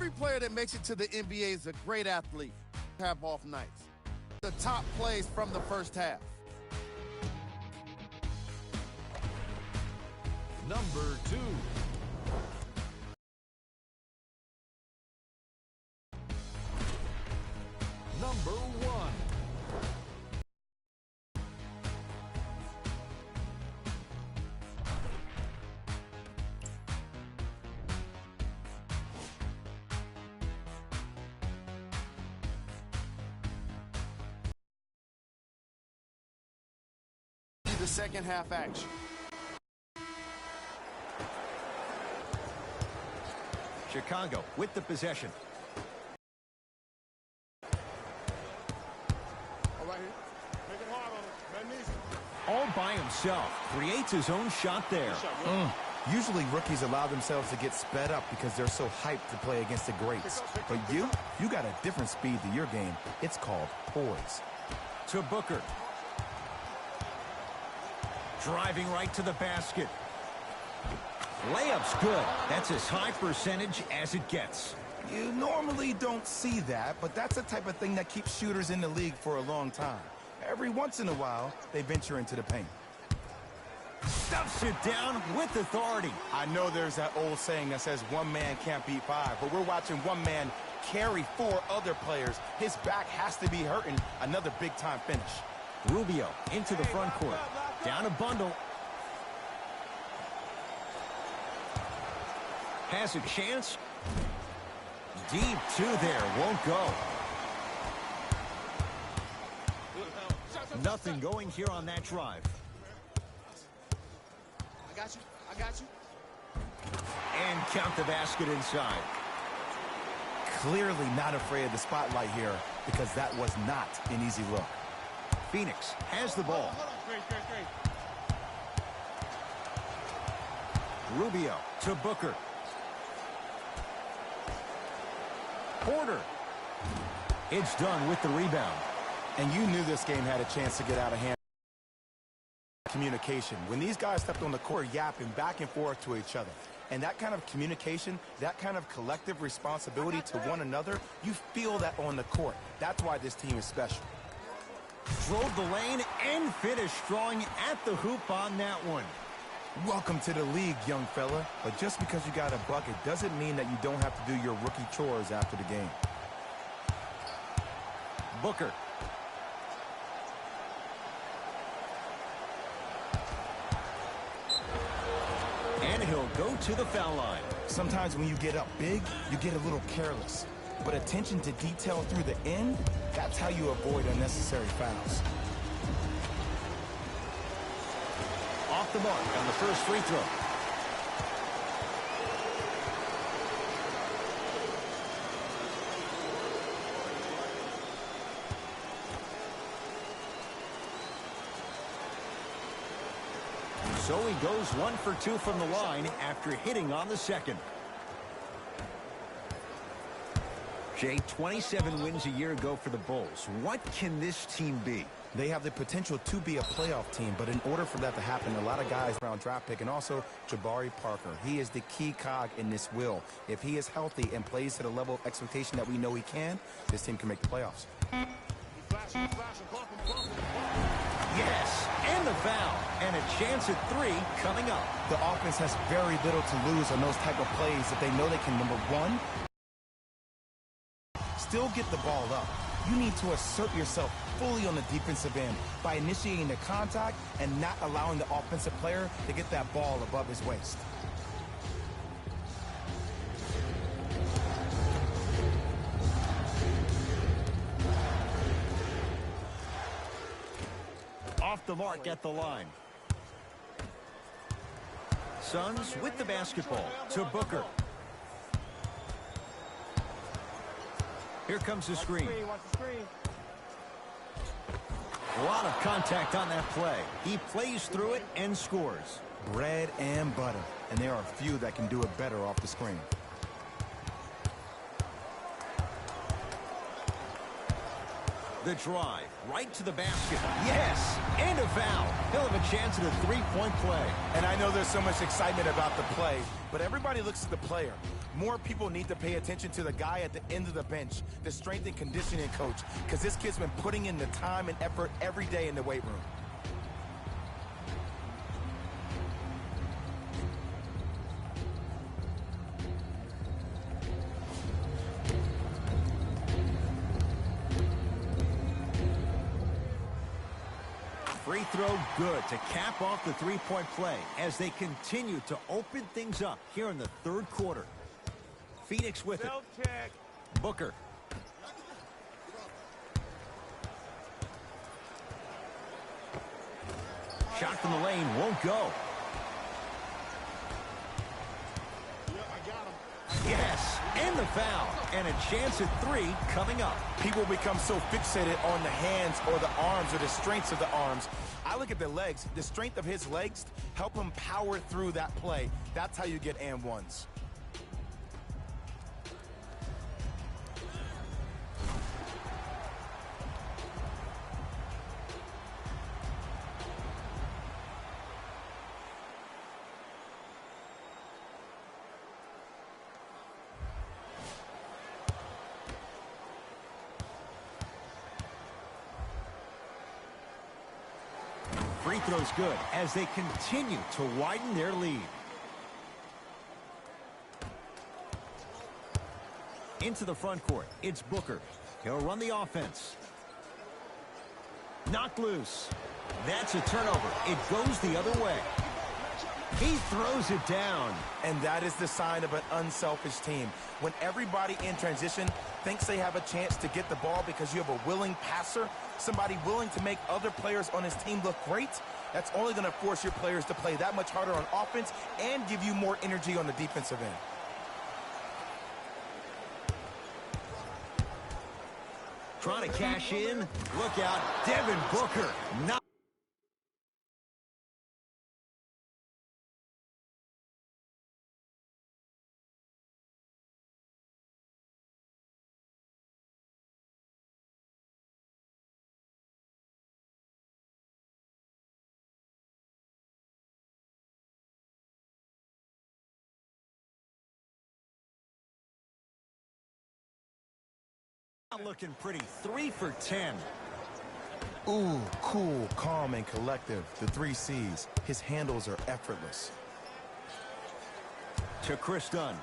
Every player that makes it to the NBA is a great athlete. Have off nights. The top plays from the first half. Number 2. Number 1. The second half action. Chicago with the possession. All by himself, creates his own shot there. Usually rookies allow themselves to get sped up because they're so hyped to play against the greats. But you got a different speed to your game. It's called poise. To Booker. Driving right to the basket. Layup's good. That's as high percentage as it gets. You normally don't see that, but that's the type of thing that keeps shooters in the league for a long time. Every once in a while, they venture into the paint. Stuffs it down with authority. I know there's that old saying that says one man can't beat five, but we're watching one man carry 4 other players. His back has to be hurting. Another big-time finish. Rubio into the front court. Down a bundle. Has a chance. Deep 2 there. Won't go. Nothing going here on that drive. I got you. I got you. And count the basket inside. Clearly not afraid of the spotlight here because that was not an easy look. Phoenix has the ball. Rubio to Booker. Porter. It's done with the rebound. And you knew this game had a chance to get out of hand. Communication. When these guys stepped on the court yapping back and forth to each other. And that kind of communication, that kind of collective responsibility to one another, you feel that on the court. That's why this team is special. Drove the lane and finished strong at the hoop on that one. Welcome to the league, young fella. But just because you got a bucket doesn't mean that you don't have to do your rookie chores after the game. Booker. And he'll go to the foul line. Sometimes when you get up big, you get a little careless. But attention to detail through the end, that's how you avoid unnecessary fouls. Off the mark on the first free throw. So he goes 1 for 2 from the line after hitting on the second. Jay, 27 wins a year ago for the Bulls. What can this team be? They have the potential to be a playoff team, but in order for that to happen, a lot of guys around draft pick, and also Jabari Parker. He is the key cog in this wheel. If he is healthy and plays to the level of expectation that we know he can, this team can make the playoffs. Yes, and the foul, and a chance at 3 coming up. The offense has very little to lose on those type of plays if they know they can, number one, still get the ball up. You need to assert yourself fully on the defensive end by initiating the contact and not allowing the offensive player to get that ball above his waist. Off the mark at the line. Suns with the basketball to Booker. Here comes the screen. A lot of contact on that play. He plays through it and scores. Bread and butter. And there are a few that can do it better off the screen. The drive right to the basket. Yes, and a foul. He'll have a chance at a three-point play. And I know there's so much excitement about the play, but everybody looks at the player. More people need to pay attention to the guy at the end of the bench, the strength and conditioning coach, because this kid's been putting in the time and effort every day in the weight room. Free throw good to cap off the three-point play as they continue to open things up here in the third quarter. Phoenix with it. Booker. Shot from the lane won't go. Yes, and the foul. And a chance at three coming up. People become so fixated on the hands or the arms or the strengths of the arms. I look at the legs. The strength of his legs help him power through that play. That's how you get and ones. Free throw's good as they continue to widen their lead. Into the front court, it's Booker. He'll run the offense. Knocked loose. That's a turnover. It goes the other way. He throws it down. And that is the sign of an unselfish team. When everybody in transition thinks they have a chance to get the ball because you have a willing passer, somebody willing to make other players on his team look great, that's only going to force your players to play that much harder on offense and give you more energy on the defensive end. Trying to cash in. Look out, Devin Booker. Not looking pretty. 3 for 10. Ooh, cool, calm, and collective. The 3 C's. His handles are effortless. To Chris Dunn.